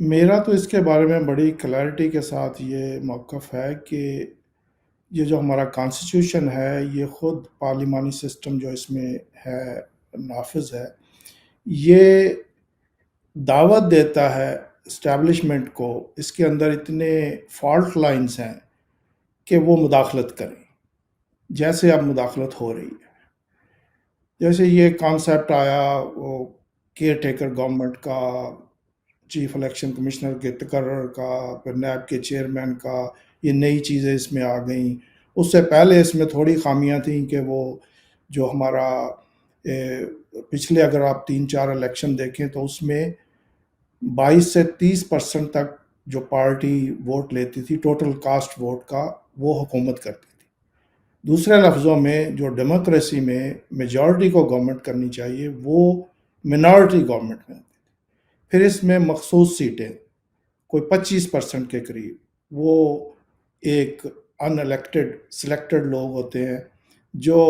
میرا تو اس کے بارے میں بڑی کلیئرٹی کے ساتھ یہ موقف ہے کہ یہ جو ہمارا کانسٹیٹیوشن ہے یہ خود پارلیمانی سسٹم جو اس میں ہے نافذ ہے، یہ دعوت دیتا ہے اسٹیبلشمنٹ کو، اس کے اندر اتنے فالٹ لائنز ہیں کہ وہ مداخلت کریں، جیسے اب مداخلت ہو رہی ہے۔ جیسے یہ کانسیپٹ آیا وہ کیئر ٹیکر گورنمنٹ کا، چیف الیکشن کمشنر کے تقرر کا، پھر نیب کے چیئرمین کا، یہ نئی چیزیں اس میں آ گئیں۔ اس سے پہلے اس میں تھوڑی خامیاں تھیں کہ وہ جو ہمارا پچھلے اگر آپ 3-4 الیکشن دیکھیں تو اس میں 22 سے 30% تک جو پارٹی ووٹ لیتی تھی ٹوٹل کاسٹ ووٹ کا، وہ حکومت کرتی تھی۔ دوسرے لفظوں میں جو ڈیموکریسی میں میجورٹی کو گورنمنٹ کرنی چاہیے وہ منارٹی گورنمنٹ میں ہوتی تھی۔ پھر اس میں مخصوص سیٹیں کوئی 25% کے قریب وہ ایک ان الیکٹڈ سلیکٹڈ لوگ ہوتے ہیں جو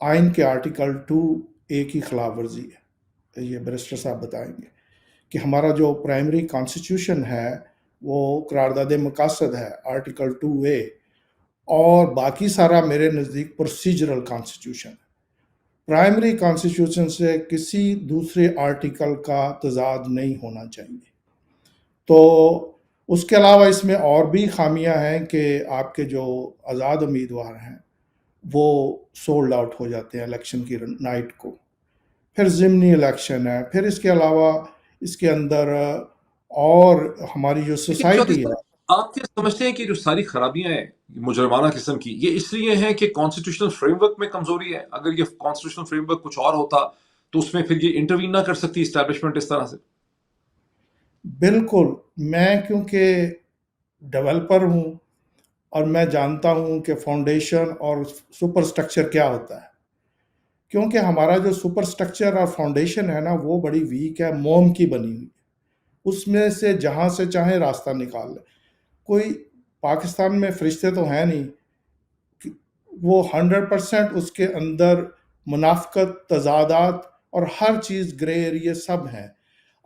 آئین کے آرٹیکل 2A کی خلاف ورزی ہے۔ یہ بیرسٹر صاحب بتائیں گے کہ ہمارا جو پرائمری کانسٹیٹیوشن ہے وہ قرارداد مقاصد ہے آرٹیکل 2A، اور باقی سارا میرے نزدیک پروسیجرل کانسٹیٹیوشن ہے۔ پرائمری کانسٹیٹیوشن سے کسی دوسرے آرٹیکل کا تضاد نہیں ہونا چاہیے۔ تو اس کے علاوہ اس میں اور بھی خامیاں ہیں کہ آپ کے جو آزاد امیدوار ہیں وہ سولڈ آؤٹ ہو جاتے ہیں الیکشن کی نائٹ کو، پھر ضمنی الیکشن ہے، پھر اس کے علاوہ اس کے اندر اور ہماری جو لیکن چودھری سوسائٹی ہے۔ صاحب، آپ کیا سمجھتے ہیں کہ جو ساری خرابیاں ہیں مجرمانہ قسم کی، یہ اس لیے ہیں کہ کانسٹیٹیوشنل فریم ورک میں کمزوری ہے؟ اگر یہ کانسٹیٹیوشنل فریم ورک کچھ اور ہوتا تو اس میں پھر یہ انٹروین نہ کر سکتی اسٹیبلشمنٹ اس طرح سے؟ بالکل، میں کیونکہ ڈیولپر ہوں اور میں جانتا ہوں کہ فاؤنڈیشن اور سپر سٹرکچر کیا ہوتا ہے، کیونکہ ہمارا جو سپر سٹرکچر اور فاؤنڈیشن ہے نا وہ بڑی ویک ہے، موم کی بنی ہوئی ہے، اس میں سے جہاں سے چاہیں راستہ نکال لیں۔ کوئی پاکستان میں فرشتے تو ہیں نہیں کہ وہ 100% اس کے اندر منافقت، تضادات اور ہر چیز گرے ایریے سب ہیں۔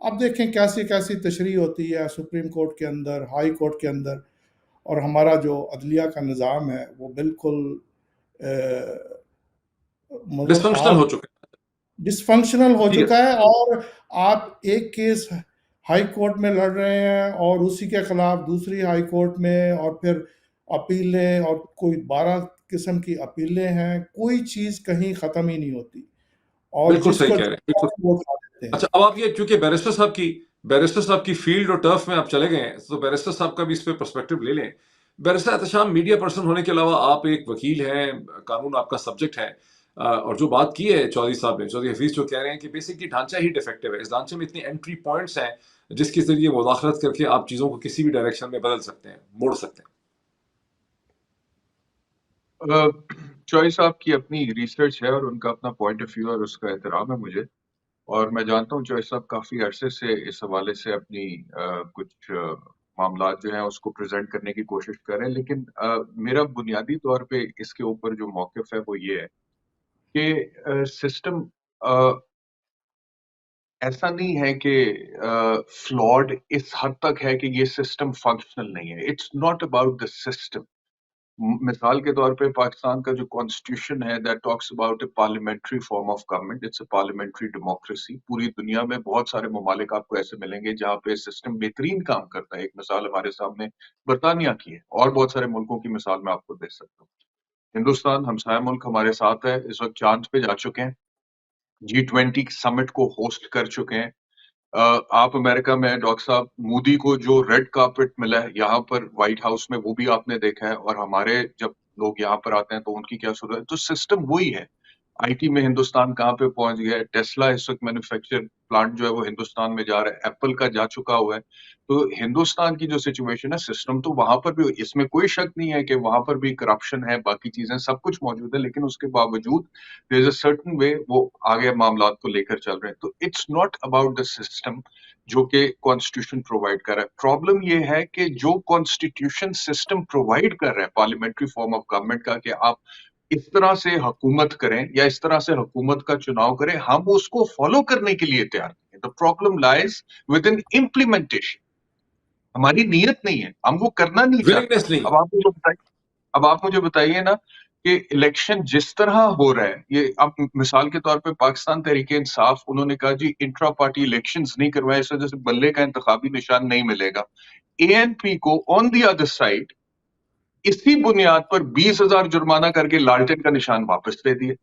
اب دیکھیں کیسی کیسی تشریح ہوتی ہے سپریم کورٹ کے اندر، ہائی کورٹ کے اندر، اور ہمارا جو عدلیہ کا نظام ہے وہ بالکل مطلب ڈسفنکشنل آپ ہو چکے ڈسفنکشنل ہو ہیں۔ چکا ہے، اور آپ ایک کیس ہائی کورٹ میں لڑ رہے ہیں اور اسی کے خلاف دوسری ہائی کورٹ میں، اور پھر اپیلیں، اور کوئی 12 قسم کی اپیلیں ہیں، کوئی چیز کہیں ختم ہی نہیں ہوتی، اور بالکل جس صحیح کو کہہ رہے ہیں، بالکل۔ وہ اٹھا دیتے ہیں۔ اچھا، اب آپ یہ کیونکہ بیرسٹر صاحب کی فیلڈ اور ٹرف میں آپ چلے گئے ہیں تو بیرسٹر صاحب کا بھی اس پہ پرسپیکٹو لے لیں۔ بیرسٹر احتشام، میڈیا پرسن ہونے کے علاوہ آپ ایک وکیل ہیں، قانون آپ کا سبجیکٹ ہے، اور جو بات کی ہے چودھری صاحب نے، چودھری حفیظ جو کہہ رہے ہیں کہ بیسکلی ڈھانچہ ہی ڈیفیکٹو ہے، اس ڈھانچے میں اتنی انٹری پوائنٹس ہیں جس کے ذریعے مداخلت کر کے آپ چیزوں کو کسی بھی ڈائریکشن میں بدل سکتے ہیں، موڑ سکتے ہیں۔ چوائس صاحب کی اپنی ریسرچ ہے اور ان کا اپنا پوائنٹ آف ویو اور اس کا احترام ہے مجھے، اور میں جانتا ہوں چوائس صاحب کافی عرصے سے اس حوالے سے اپنی کچھ معاملات جو ہیں اس کو پریزنٹ کرنے کی کوشش کر رہے ہیں، لیکن میرا بنیادی طور پہ اس کے اوپر جو موقف ہے وہ یہ ہے کہ سسٹم ایسا نہیں ہے کہ فلاڈ اس حد تک ہے کہ یہ سسٹم فنکشنل نہیں ہے۔ It's not about the system. مثال کے طور پہ پاکستان کا جو کانسٹیٹیوشن ہے that talks about a parliamentary form of government, it's a parliamentary democracy. پوری دنیا میں بہت سارے ممالک آپ کو ایسے ملیں گے جہاں پہ سسٹم بہترین کام کرتا ہے۔ ایک مثال ہمارے سامنے برطانیہ کی ہے، اور بہت سارے ملکوں کی مثال میں آپ کو دے سکتا ہوں۔ ہندوستان ہمسایہ ملک ہمارے ساتھ ہے، اس وقت چاند پہ جا چکے ہیں، G20 سمٹ کو ہوسٹ کر چکے ہیں۔ آپ امریکہ میں ڈاکٹر صاحب مودی کو جو ریڈ کارپٹ ملا ہے یہاں پر وائٹ ہاؤس میں، وہ بھی آپ نے دیکھا ہے، اور ہمارے جب لوگ یہاں پر آتے ہیں تو ان کی کیا صورت ہے۔ تو سسٹم وہی ہے۔ آئی ٹی میں ہندوستان کہاں پہ پہنچ گیا ہے، ٹیسلا اس وقت مینوفیکچر پلانٹ جو ہے وہ ہندوستان میں جا رہا ہے، ایپل کا جا چکا ہوا ہے۔ تو ہندوستان کی جو سچویشن ہے، سسٹم تو وہاں پر بھی، اس میں کوئی شک نہیں ہے کہ وہاں پر بھی کرپشن ہے، باقی چیزیں سب کچھ موجود ہے، لیکن اس کے باوجود دیر از اے سرٹن وے وہ آگے معاملات کو لے کر چل رہے ہیں۔ تو it's not about the system جو کہ کانسٹیٹیوشن پرووائڈ کر رہا ہے۔ پرابلم یہ ہے کہ جو کانسٹیٹیوشن سسٹم پرووائڈ کر رہا ہے پارلیمنٹری فارم آف گورنمنٹ کا، کہ آپ اس طرح سے حکومت کریں یا اس طرح سے حکومت کا چناؤ کریں، ہم اس کو فالو کرنے کے لیے تیار نہیں ہیں۔ The problem lies within implementation۔ ہماری نیت نہیں ہے, ہم وہ کرنا نہیں چاہتے. willingness نہیں. اب آپ مجھے بتائیے نا کہ الیکشن جس طرح ہو رہا ہے, یہ اب مثال کے طور پہ پاکستان تحریک انصاف, انہوں نے کہا جی انٹرا پارٹی الیکشنز نہیں کروائے, اس وجہ سے بلے کا انتخابی نشان نہیں ملے گا. ANP کو آن دی ادر سائڈ اسی بنیاد پر 20,000 جرمانہ کر کے لالٹن کا نشان واپس دے دیے.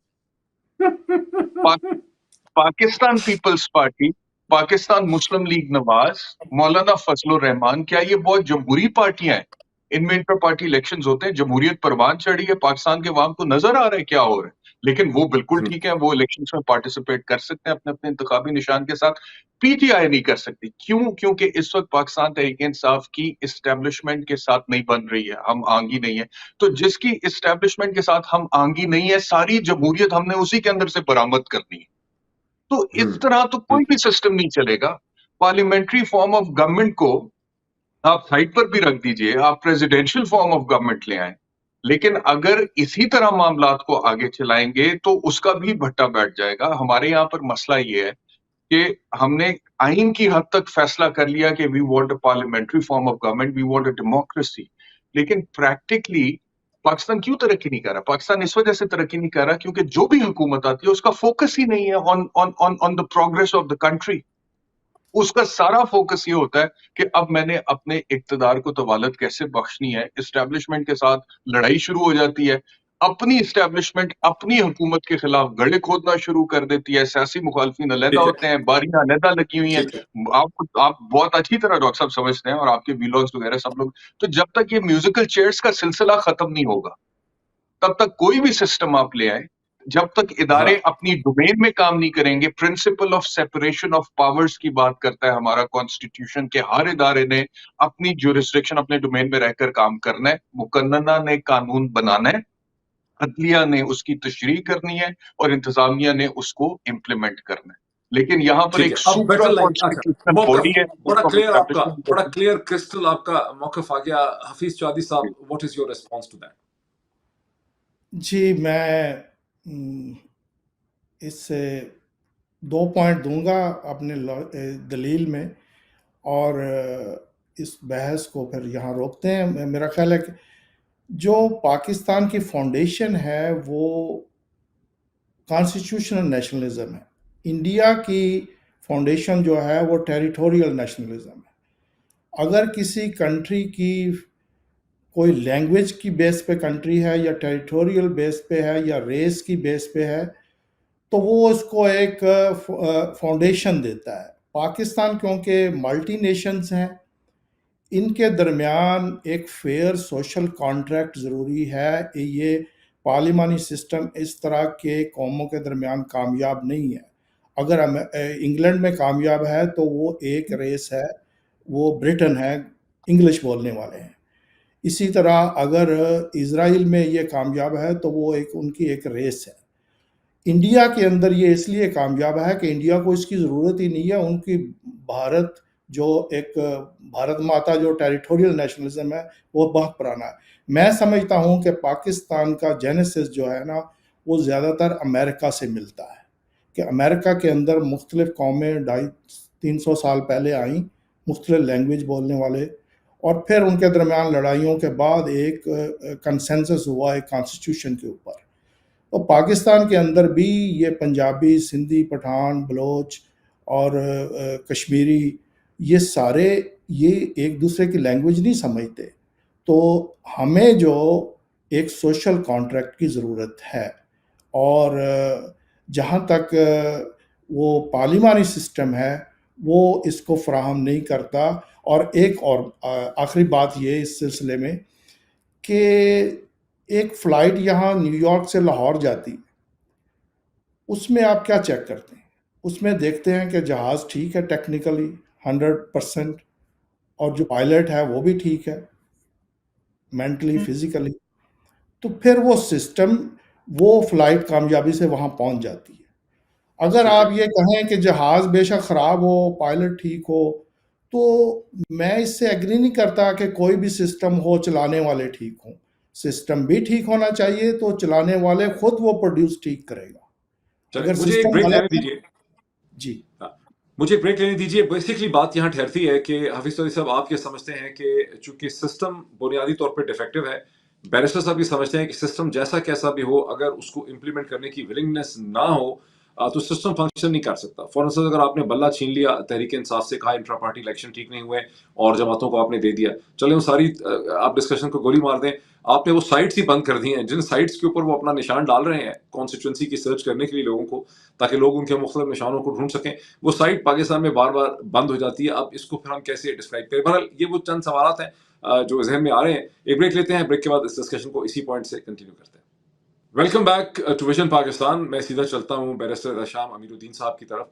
پاکستان پیپلز پارٹی, پاکستان مسلم لیگ نواز, مولانا فضل الرحمان, کیا یہ بہت جمہوری پارٹیاں ہیں؟ ان میں انٹر پارٹی الیکشنز ہوتے ہیں, جمہوریت پروان چڑھی ہے, پاکستان کے عوام کو نظر آ رہا ہے کیا ہو رہا ہے, لیکن وہ بالکل ٹھیک ہے, وہ الیکشنز میں پارٹیسپیٹ کر سکتے ہیں اپنے اپنے انتخابی نشان کے ساتھ. PTI نہیں کر سکتی. کیوں؟ کیونکہ اس وقت پاکستان تحریک انصاف کی اسٹیبلشمنٹ کے ساتھ نہیں بن رہی ہے, ہم آنگی نہیں ہے. تو جس کی اسٹیبلشمنٹ کے ساتھ ہم آنگی نہیں ہے, ساری جمہوریت ہم نے اسی کے اندر سے برآمد کرنی ہے. تو اس طرح تو کوئی بھی سسٹم نہیں چلے گا. پارلیمنٹری فارم آف گورنمنٹ کو آپ سائڈ پر بھی رکھ دیجئے, آپ پریزیڈینشل فارم آف گورنمنٹ لے آئیں, لیکن اگر اسی طرح معاملات کو آگے چلائیں گے تو اس کا بھی بھٹا بیٹھ جائے گا. ہمارے یہاں پر مسئلہ یہ ہے کہ ہم نے آئین کی حد تک فیصلہ کر لیا کہ we want a parliamentary form of government, we want a democracy, لیکن پریکٹیکلی پاکستان کیوں ترقی نہیں کر رہا؟ پاکستان اس وجہ سے ترقی نہیں کر رہا کیونکہ جو بھی حکومت آتی ہے اس کا فوکس ہی نہیں ہے on the progress of the country. اس کا سارا فوکس یہ ہوتا ہے کہ اب میں نے اپنے اقتدار کو طوالت کیسے بخشنی ہے. اسٹیبلشمنٹ کے ساتھ لڑائی شروع ہو جاتی ہے, اپنی اسٹیبلشمنٹ اپنی حکومت کے خلاف گڑھے کھودنا شروع کر دیتی ہے, سیاسی مخالفین علیحدہ ہوتے ہیں, باریاں علیحدہ لگی ہوئی ہیں. آپ بہت اچھی طرح ڈاکٹر صاحب سمجھتے ہیں, اور آپ کے ویلاگز وغیرہ سب لوگ. تو جب تک یہ میوزیکل چیئرز کا سلسلہ ختم نہیں ہوگا تب تک کوئی بھی سسٹم آپ لے آئیں, جب تک ادارے اپنی ڈومین میں کام نہیں کریں گے. Principle of separation of powers کی بات کرتا ہے ہمارا کانسٹیٹیوشن, کہ ہر ادارے نے اپنی جورسڈکشن اپنے ڈومین میں رہ کر کام کرنا ہے. مقننہ نے قانون بنانا ہے, عدلیہ نے اس کی تشریح کرنی ہے, اور انتظامیہ نے اس کو امپلیمنٹ کرنا ہے. لیکن یہاں پر ایک اب سپرا بیٹر لائن, کانسٹیٹیوشنل موقف باڈی ہے, بڑا کلیئر کرسٹل آپ کا موقف آ گیا. Hafeez Chaudhry sahab, what is your response to that? جی میں اس سے 2 پوائنٹ دوں گا اپنے دلیل میں, اور اس بحث کو پھر یہاں روکتے ہیں. میرا خیال ہے کہ جو پاکستان کی فاؤنڈیشن ہے وہ کانسٹیٹیوشنل نیشنلزم ہے. انڈیا کی فاؤنڈیشن جو ہے وہ ٹیریٹوریل نیشنلزم ہے. اگر کسی کنٹری کی کوئی لینگویج کی بیس پہ کنٹری ہے, یا ٹیریٹوریل بیس پہ ہے, یا ریس کی بیس پہ ہے, تو وہ اس کو ایک فاؤنڈیشن دیتا ہے. پاکستان کیونکہ ملٹی نیشنز ہیں, ان کے درمیان ایک فیئر سوشل کانٹریکٹ ضروری ہے. یہ پارلیمانی سسٹم اس طرح کے قوموں کے درمیان کامیاب نہیں ہے. اگر انگلینڈ میں کامیاب ہے تو وہ ایک ریس ہے, وہ برٹن ہے, انگلش بولنے والے ہیں. اسی طرح اگر اسرائیل میں یہ کامیاب ہے تو وہ ان کی ایک ریس ہے. انڈیا کے اندر یہ اس لیے کامیاب ہے کہ انڈیا کو اس کی ضرورت ہی نہیں ہے. ان کی بھارت جو ایک بھارت ماتا جو ٹیریٹوریل نیشنلزم ہے وہ بہت پرانا ہے. میں سمجھتا ہوں کہ پاکستان کا جینیسس جو ہے نا وہ زیادہ تر امریکہ سے ملتا ہے, کہ امریکہ کے اندر مختلف قومیں 250-300 سال پہلے آئیں, مختلف لینگویج بولنے والے, اور پھر ان کے درمیان لڑائیوں کے بعد ایک کنسنسس ہوا ایک کانسٹیٹیوشن کے اوپر. تو پاکستان کے اندر بھی یہ پنجابی, سندھی, پٹھان, بلوچ اور کشمیری, یہ سارے یہ ایک دوسرے کی لینگویج نہیں سمجھتے. تو ہمیں جو ایک سوشل کانٹریکٹ کی ضرورت ہے, اور جہاں تک وہ پارلیمانی سسٹم ہے وہ اس کو فراہم نہیں کرتا. اور ایک اور آخری بات یہ اس سلسلے میں کہ ایک فلائٹ یہاں نیو یارک سے لاہور جاتی, اس میں آپ کیا چیک کرتے ہیں؟ اس میں دیکھتے ہیں کہ جہاز ٹھیک ہے ٹیکنیکلی 100%, اور جو پائلٹ ہے وہ بھی ٹھیک ہے مینٹلی فزیکلی. تو پھر وہ سسٹم, وہ فلائٹ کامیابی سے وہاں پہنچ جاتی ہے. اگر آپ یہ کہیں کہ جہاز بے شک خراب ہو, پائلٹ ٹھیک ہو, تو میں اس سے ایگری نہیں کرتا کہ کوئی بھی سسٹم ہو چلانے والے ٹھیک ہوں. سسٹم بھی ٹھیک ہونا چاہیے تو چلانے والے خود وہ پروڈیوس ٹھیک کرے گا. اگر مجھے ایک سسٹم بریک غلط لینے ہے, دیجیے. جی مجھے بریک لینے دیجیے. بیسکلی بات یہاں ٹھہرتی ہے کہ حفیظ چودھری صاحب آپ یہ سمجھتے ہیں کہ چونکہ سسٹم بنیادی طور پہ ڈیفیکٹو ہے, بیرسٹر صاحب یہ سمجھتے ہیں کہ سسٹم جیسا کیسا بھی ہو, اگر اس کو امپلیمنٹ کرنے کی ولنگنس نہ ہو تو سسٹم فنکشن نہیں کر سکتا. فار انسٹنس اگر آپ نے بلہ چھین لیا تحریک انصاف سے, کہا انٹرا پارٹی الیکشن ٹھیک نہیں ہوئے اور جماعتوں کو آپ نے دے دیا, چلیں وہ ساری آپ ڈسکشن کو گولی مار دیں, آپ نے وہ سائٹس ہی بند کر دی ہیں جن سائٹس کے اوپر وہ اپنا نشان ڈال رہے ہیں کانسٹیچوئنسی کی سرچ کرنے کے لیے لوگوں کو, تاکہ لوگ ان کے مختلف نشانوں کو ڈھونڈ سکیں. وہ سائٹ پاکستان میں بار بار بند ہو جاتی ہے. اب اس کو پھر ہم کیسے ڈسکرائب کریں؟ بہرحال یہ وہ چند سوالات ہیں جو ذہن میں آ رہے ہیں. ایک بریک لیتے ہیں, بریک کے بعد اس ڈسکشن کو اسی پوائنٹ سے کنٹینیو کرتے ہیں. Welcome back to vision Pakistan. میں سیدھا چلتا ہوں بیرسٹر رشام امیر الدین صاحب کی طرف.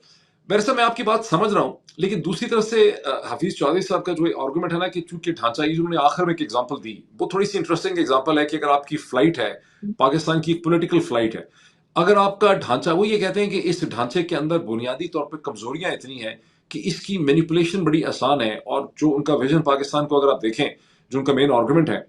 بیرسٹر میں آپ کی بات سمجھ رہا ہوں, لیکن دوسری طرف سے حفیظ چودھری صاحب کا جو آرگومنٹ ہے نا کہ چونکہ ڈھانچہ, یہ جو انہوں نے آخر میں ایک ایگزامپل دی, وہ تھوڑی سی انٹرسٹنگ ایگزامپل ہے کہ اگر آپ کی فلائٹ ہے, پاکستان کی ایک پولیٹیکل فلائٹ ہے, اگر آپ کا ڈھانچہ, وہ یہ کہتے ہیں کہ اس ڈھانچے کے اندر بنیادی طور پہ کمزوریاں اتنی ہیں کہ اس کی مینیپولیشن بڑی آسان ہے, اور جو ان کا ویژن پاکستان کو اگر آپ دیکھیں, جو ان کا مین آرگومنٹ ہے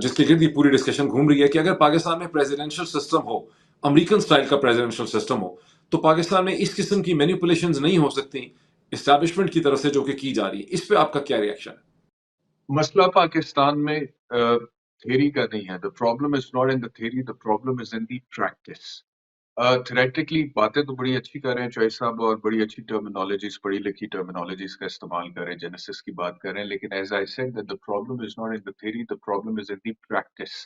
جس کے گرد یہ پوری ڈسکشن گھوم رہی ہے, کہ اگر پاکستان میں پریزیڈنشل سسٹم ہو, امریکن سٹائل کا پریزیڈنشل سسٹم ہو, تو پاکستان میں اس قسم کی مینیپولیشنز نہیں ہو سکتی اسٹیبلشمنٹ کی طرف سے جو کہ کی جا رہی ہے. اس پہ آپ کا کیا ریئیکشن ہے؟ مسئلہ پاکستان میں تھیری کا نہیں ہے. the problem is not in the theory, the problem is in the practice. Theoretically باتیں تو بڑی اچھی کر رہے ہیں چوہے صاحب, اور بڑی اچھی ٹرمینالوجیز, پڑھی لکھی ٹرمینالوجیز کا استعمال کر رہے ہیں, جینیسس کی بات کر رہے ہیں, لیکن as I said that the problem is not in the theory, the problem is in the practice.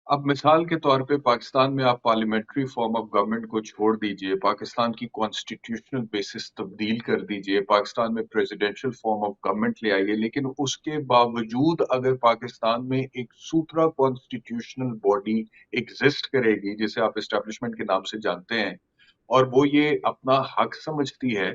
اب مثال کے طور پہ پاکستان میں آپ پارلیمنٹری فارم آف گورنمنٹ کو چھوڑ دیجئے, پاکستان کی کانسٹیٹیوشنل بیسس تبدیل کر دیجئے, پاکستان میں پریزیڈنشل فارم آف گورنمنٹ لے آئیے, لیکن اس کے باوجود اگر پاکستان میں ایک سپرا کانسٹیٹیوشنل باڈی ایگزسٹ کرے گی, جسے آپ اسٹیبلشمنٹ کے نام سے جانتے ہیں, اور وہ یہ اپنا حق سمجھتی ہے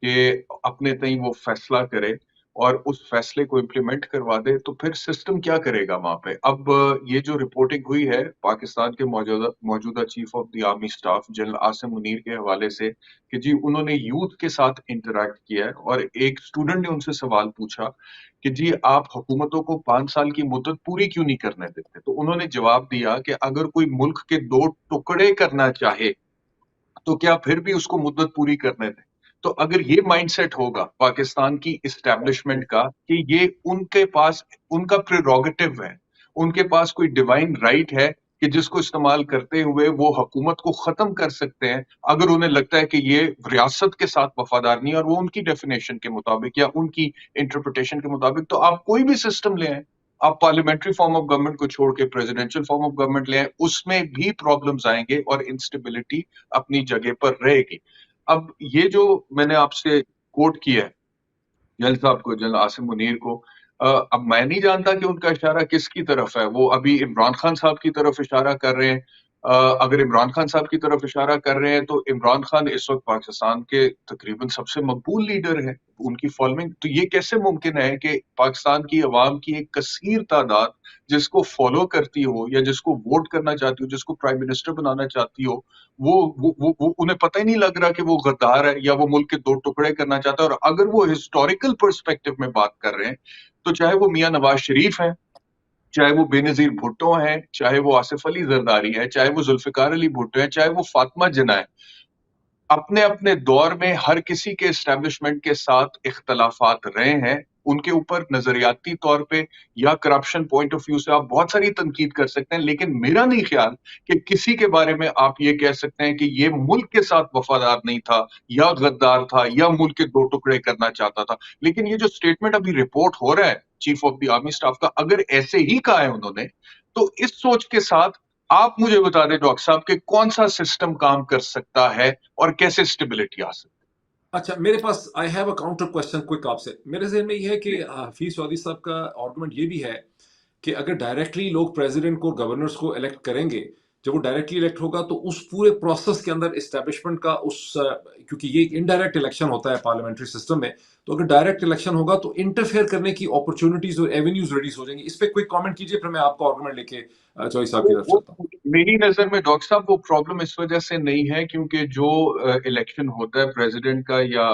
کہ اپنے تئیں وہ فیصلہ کرے اور اس فیصلے کو امپلیمنٹ کروا دے, تو پھر سسٹم کیا کرے گا وہاں پہ؟ اب یہ جو رپورٹنگ ہوئی ہے پاکستان کے موجودہ chief of the army staff general Asim Munir کے حوالے سے, کہ جی انہوں نے یوتھ کے ساتھ انٹریکٹ کیا ہے, اور ایک اسٹوڈنٹ نے ان سے سوال پوچھا کہ جی آپ حکومتوں کو 5 سال کی مدت پوری کیوں نہیں کرنے دیتے؟ تو انہوں نے جواب دیا کہ اگر کوئی ملک کے 2 ٹکڑے کرنا چاہے تو کیا پھر بھی اس کو مدت پوری کرنے دیں؟ تو اگر یہ مائنڈ سیٹ ہوگا پاکستان کی اسٹیبلشمنٹ کا کہ یہ ان کے پاس ان کا پریروگیٹو ہے, ان کے پاس کوئی ڈیوائن رائٹ ہے کہ جس کو استعمال کرتے ہوئے وہ حکومت کو ختم کر سکتے ہیں اگر انہیں لگتا ہے کہ یہ ریاست کے ساتھ وفادار نہیں, اور وہ ان کی ڈیفینیشن کے مطابق یا ان کی انٹرپریٹیشن کے مطابق, تو آپ کوئی بھی سسٹم لے آئیں, آپ پارلیمنٹری فارم آف گورنمنٹ کو چھوڑ کے پریزیڈنشل فارم آف گورنمنٹ لے آئیں, اس میں بھی پرابلمز آئیں گے اور انسٹیبلٹی اپنی جگہ پر رہے گی. اب یہ جو میں نے آپ سے کوٹ کیا ہے جنرل صاحب کو, جنرل عاصم منیر کو, اب میں نہیں جانتا کہ ان کا اشارہ کس کی طرف ہے. وہ ابھی عمران خان صاحب کی طرف اشارہ کر رہے ہیں. اگر عمران خان صاحب کی طرف اشارہ کر رہے ہیں تو عمران خان اس وقت پاکستان کے تقریباً سب سے مقبول لیڈر ہیں, ان کی فالوئنگ. تو یہ کیسے ممکن ہے کہ پاکستان کی عوام کی ایک کثیر تعداد جس کو فالو کرتی ہو یا جس کو ووٹ کرنا چاہتی ہو, جس کو پرائم منسٹر بنانا چاہتی ہو, وہ انہیں پتہ ہی نہیں لگ رہا کہ وہ غدار ہے یا وہ ملک کے 2 ٹکڑے کرنا چاہتا ہے. اور اگر وہ ہسٹوریکل پرسپیکٹو میں بات کر رہے ہیں تو چاہے وہ میاں نواز شریف ہیں, چاہے وہ بے نظیر بھٹو ہیں, چاہے وہ آصف علی زرداری ہے, چاہے وہ ذوالفقار علی بھٹو ہیں, چاہے وہ فاطمہ جناح ہے, اپنے اپنے دور میں ہر کسی کے اسٹیبلشمنٹ کے ساتھ اختلافات رہے ہیں. ان کے اوپر نظریاتی طور پہ یا کرپشن پوائنٹ آف ویو سے آپ بہت ساری تنقید کر سکتے ہیں, لیکن میرا نہیں خیال کہ کسی کے بارے میں آپ یہ کہہ سکتے ہیں کہ یہ ملک کے ساتھ وفادار نہیں تھا یا غدار تھا یا ملک کے 2 ٹکڑے کرنا چاہتا تھا. لیکن یہ جو سٹیٹمنٹ ابھی رپورٹ ہو رہا ہے chief of the army staff کا, اگر ایسے ہی کہا ہے انہوں نے, تو اس سوچ کے ساتھ آپ مجھے بتا دیں ڈاکٹر صاحب کہ کون سا سسٹم کام کر سکتا ہے اور کیسے اسٹیبلٹی آ سکتی ہے. اچھا, میرے پاس I have a counter question quick آپ سے. میرے ذہن میں یہ ہے کہ حفیظ چودھری صاحب کا آرگومنٹ یہ بھی ہے کہ اگر ڈائریکٹلی لوگ پریزیڈنٹ کو, گورنرز کو الیکٹ کریں گے, جب وہ ڈائریکٹلی الیکٹ ہوگا تو اس پورے پروسیس کے اندر اسٹیبلشمنٹ کا کیونکہ یہ ایک انڈائریکٹ الیکشن ہوتا ہے پارلیمنٹری سسٹم میں, تو اگر ڈائریکٹ الیکشن ہوگا تو انٹرفیئر کرنے کی اپرچونٹیز اور ایونیوز ریڈیوز ہو جائیں گی. اس پہ کوئی کامنٹ کیجیے، پھر میں آپ کا آرگومنٹ لے کے چوئی صاحب کی طرف وہ چلتا ہوں. میری نظر میں ڈاکٹر صاحب وہ پرابلم اس وجہ سے نہیں ہے کیونکہ جو الیکشن ہوتا ہے پریزیڈنٹ کا یا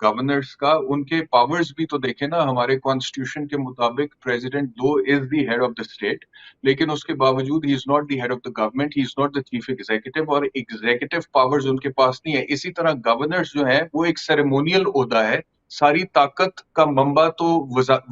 گورنرز کا، ان کے پاورز بھی تو دیکھیں نا. ہمارے کانسٹیٹیوشن کے مطابق پریزیڈنٹ دو is the head of the state, لیکن اس کے باوجود he is not the head of the government, he is not the chief executive, اور ایگزیکٹو پاورز ان کے پاس نہیں ہے. اسی طرح گورنرز جو ہے وہ ایک سیریمونیل عہدہ ہے. ساری طاقت کا منبع تو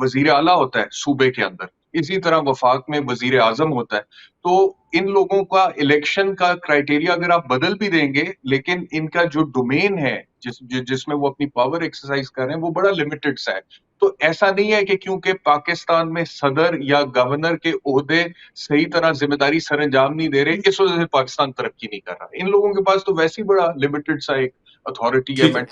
وزیر اعلیٰ ہوتا ہے صوبے کے اندر، اسی طرح وفاق میں وزیر اعظم ہوتا ہے. تو ان لوگوں کا الیکشن کا کرائٹیریا اگر آپ بدل بھی دیں گے، لیکن ان کا جو ڈومین ہے جس میں وہ اپنی پاور ایکسرسائز کر رہے ہیں وہ بڑا لمیٹڈ سا ہے. تو ایسا نہیں ہے کہ کیونکہ پاکستان میں صدر یا گورنر کے عہدے صحیح طرح ذمہ داری سر انجام نہیں دے رہے اس وجہ سے پاکستان ترقی نہیں کر رہا. ان لوگوں کے پاس تو ویسے ہی بڑا لمیٹڈ سا ایک اتھارٹی ہے. ٹھیک ہے،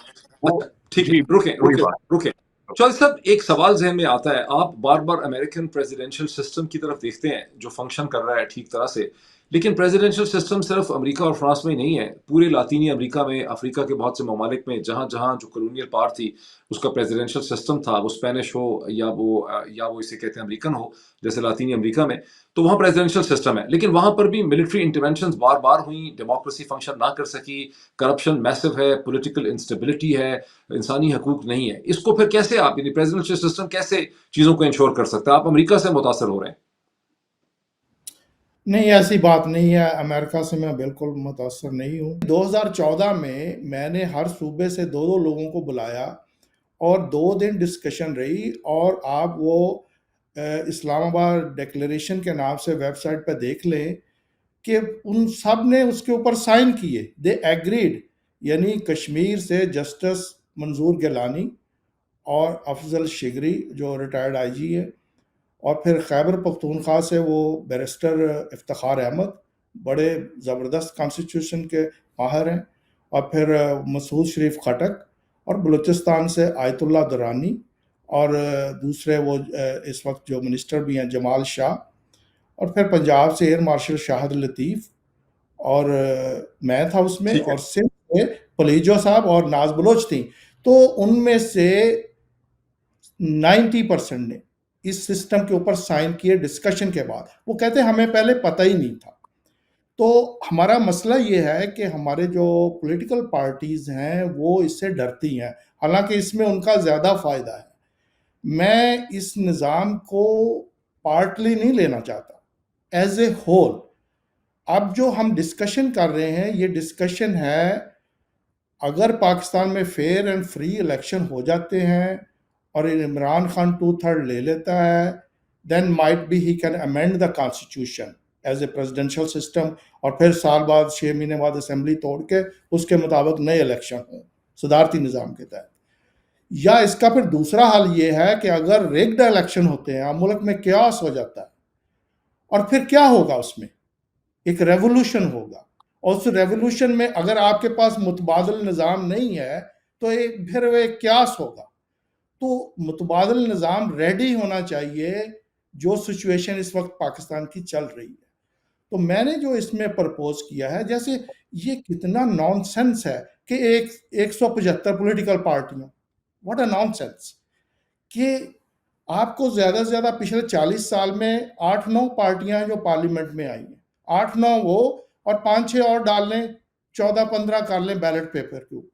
وہ اچھا ٹھیک ہے، جی رکیں وہی رکیں بات. رکیں. چوہدری صاحب، ایک سوال ذہن میں آتا ہے. آپ بار بار امریکن پریزیڈینشل سسٹم کی طرف دیکھتے ہیں جو فنکشن کر رہا ہے ٹھیک طرح سے، لیکن پریزیڈینشل سسٹم صرف امریکہ اور فرانس میں ہی نہیں ہے. پورے لاطینی امریکہ میں، افریقہ کے بہت سے ممالک میں، جہاں جہاں جو کولونیل پار تھی اس کا پریزیڈینشل سسٹم تھا، وہ اسپینش ہو یا وہ اسے کہتے ہیں امریکن ہو جیسے لاطینی امریکہ میں، تو وہاں پریزیڈینشل سسٹم ہے. لیکن وہاں پر بھی ملٹری انٹرونشنز بار بار ہوئیں، ڈیموکریسی فنکشن نہ کر سکی، کرپشن میسو ہے، پولیٹیکل انسٹیبلٹی ہے، انسانی حقوق نہیں ہے. اس کو پھر کیسے آپ، یعنی پریزیڈنشل سسٹم کیسے چیزوں کو انشور کر سکتا ہے؟ آپ امریکہ سے متاثر ہو رہے ہیں. نہیں، ایسی بات نہیں ہے. امریکہ سے میں بالکل متاثر نہیں ہوں. 2014 میں نے ہر صوبے سے دو لوگوں کو بلایا اور 2 دن ڈسکشن رہی، اور آپ وہ اسلام آباد ڈیکلیریشن کے نام سے ویب سائٹ پہ دیکھ لیں کہ ان سب نے اس کے اوپر سائن کیے. دے ایگریڈ. یعنی کشمیر سے جسٹس منظور گیلانی اور افضل شگری جو ریٹائرڈ آئی جی ہے، اور پھر خیبر پختونخوا سے وہ بیرسٹر افتخار احمد، بڑے زبردست کانسٹیٹیوشن کے ماہر ہیں، اور پھر مسعود شریف خٹک، اور بلوچستان سے آیت اللہ درانی، اور دوسرے وہ اس وقت جو منسٹر بھی ہیں جمال شاہ، اور پھر پنجاب سے ایئر مارشل شاہد لطیف، اور میں تھا اس میں، ٹھیک ہے، اور سندھ سے پلیجو صاحب اور ناز بلوچ تھیں. تو ان میں سے 90% نے اس سسٹم کے اوپر سائن کیے ڈسکشن کے بعد. وہ کہتے ہیں ہمیں پہلے پتہ ہی نہیں تھا. تو ہمارا مسئلہ یہ ہے کہ ہمارے جو پولیٹیکل پارٹیز ہیں وہ اس سے ڈرتی ہیں، حالانکہ اس میں ان کا زیادہ فائدہ ہے. میں اس نظام کو پارٹلی نہیں لینا چاہتا، ایز اے ہول. اب جو ہم ڈسکشن کر رہے ہیں، یہ ڈسکشن ہے اگر پاکستان میں فیئر اینڈ فری الیکشن ہو جاتے ہیں اور عمران خان 2/3 لے لیتا ہے، then might be he can amend the constitution as a presidential system, اور پھر سال بعد 6 مہینے بعد اسمبلی توڑ کے اس کے مطابق نئے الیکشن ہوں صدارتی نظام کے تحت. یا اس کا پھر دوسرا حل یہ ہے کہ اگر ریگڈ الیکشن ہوتے ہیں، ملک میں کیاس ہو جاتا ہے، اور پھر کیا ہوگا؟ اس میں ایک ریولوشن ہوگا، اور اس ریولوشن میں اگر آپ کے پاس متبادل نظام نہیں ہے تو پھر وہ ایک کیاس ہوگا. تو متبادل نظام ریڈی ہونا چاہیے جو سچویشن اس وقت پاکستان کی چل رہی ہے. تو میں نے جو اس میں پرپوز کیا ہے، جیسے یہ کتنا نان سینس ہے کہ 175 پولیٹیکل پارٹیاں، واٹ اے نان سینس، کہ آپ کو زیادہ سے زیادہ پچھلے 40 سال میں 8-9 پارٹیاں جو پارلیمنٹ میں آئی ہیں، 8-9 وہ، اور 5-6 اور ڈال لیں، 14-15 کر لیں بیلٹ پیپر کے اوپر.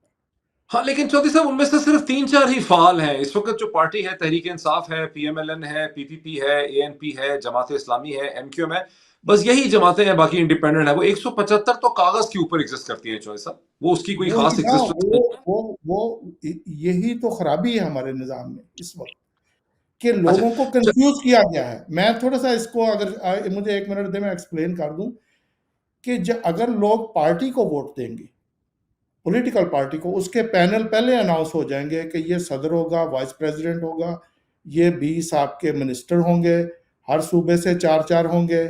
ہاں، لیکن چودھری صاحب ان میں سے صرف 3-4 ہی فعال ہیں اس وقت. جو پارٹی ہے تحریک انصاف ہے، پی ایم ایل این ہے، پی پی پی ہے، اے این پی ہے، جماعت اسلامی ہے، ایم کیو ایم ہے، بس یہی جماعتیں ہیں، باقی انڈیپینڈنٹ ہے. وہ 175 تو کاغذ کے اوپر ایگزسٹ کرتی ہیں چودھری صاحب، وہ اس کی کوئی خاص وہی نا، ایگزسٹنس نہیں. وہ یہی تو خرابی ہے ہمارے نظام میں اس وقت، کہ اچھا، لوگوں کو کنفیوز کیا گیا ہے. میں تھوڑا سا اس کو، اگر مجھے 1 منٹ دے میں ایکسپلین کر دوں، کہ اگر لوگ پارٹی کو ووٹ دیں گے، پولیٹیکل پارٹی کو، اس کے پینل پہلے اناؤنس ہو جائیں گے کہ یہ صدر ہوگا، وائس پریزیڈنٹ ہوگا، یہ 20 آپ کے منسٹر ہوں گے، ہر صوبے سے 4 ہوں گے.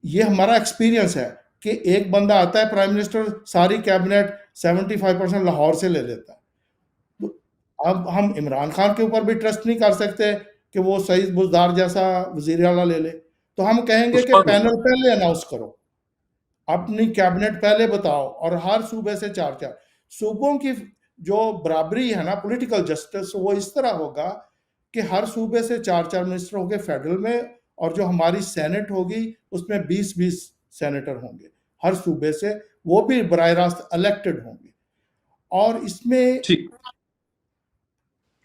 یہ ہمارا ایکسپیرینس ہے کہ ایک بندہ آتا ہے پرائم منسٹر، ساری کیبنٹ 75% لاہور سے لے لیتا ہے. تو اب ہم عمران خان کے اوپر بھی ٹرسٹ نہیں کر سکتے کہ وہ سعید بزدار جیسا وزیر اعلیٰ لے لے. تو ہم کہیں گے کہ عثمان پینل مفتی. پہلے اناؤنس کرو، اپنی کیبنٹ پہلے بتاؤ، اور ہر صوبے سے 4. صوبوں کی جو برابری ہے نا پولیٹیکل جسٹس وہ اس طرح ہوگا کہ ہر صوبے سے 4 منسٹر ہوں گے فیڈرل میں، اور جو ہماری سینٹ ہوگی اس میں 20 سینیٹر ہوں گے ہر صوبے سے، وہ بھی براہ راست الیکٹڈ ہوں گے. اور اس میں ٹھیک،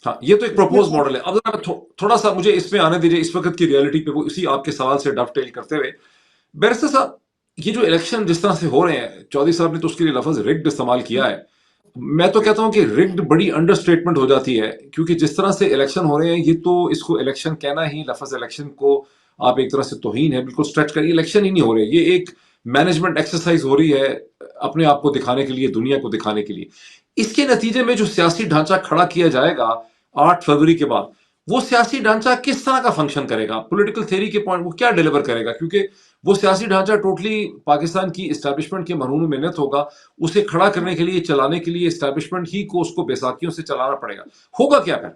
ہاں یہ تو ایک پروپوز ماڈل ہے. اب ذرا تھوڑا سا مجھے اس میں آنے دیجیے، اس وقت کی ریئلٹی پہ، وہ اسی آپ کے سوال سے ڈف ٹیل کرتے ہوئے. بیرسٹر صاحب، یہ جو الیکشن جس طرح سے ہو رہے ہیں، چودھری صاحب نے تو اس کے لیے لفظ رگڈ استعمال کیا ہے. میں تو کہتا ہوں کہ رگڈ بڑی انڈر اسٹیٹمنٹ ہو جاتی ہے، کیونکہ جس طرح سے الیکشن ہو رہے ہیں، یہ تو اس کو الیکشن کہنا ہی، لفظ الیکشن کو آپ ایک طرح سے توہین ہے، بالکل اسٹریچ کریے. الیکشن ہی نہیں ہو رہے، یہ ایک مینجمنٹ ایکسرسائز ہو رہی ہے اپنے آپ کو دکھانے کے لیے، دنیا کو دکھانے کے لیے. اس کے نتیجے میں جو سیاسی ڈھانچہ کھڑا کیا جائے گا 8 فروری کے بعد، وہ سیاسی ڈھانچہ کس طرح کا فنکشن کرے گا؟ پولیٹیکل تھیوری کے پوائنٹ وہ کیا ڈیلیور کرے گا؟ کیونکہ وہ سیاسی ڈھانچہ ٹوٹلی پاکستان کی اسٹیبلشمنٹ کے مرہون محنت ہوگا. اسے کھڑا کرنے کے لیے، چلانے کے لیے اسٹیبلشمنٹ ہی کو اس کو بیساکھیوں سے چلانا پڑے گا. ہوگا کیا پھر؟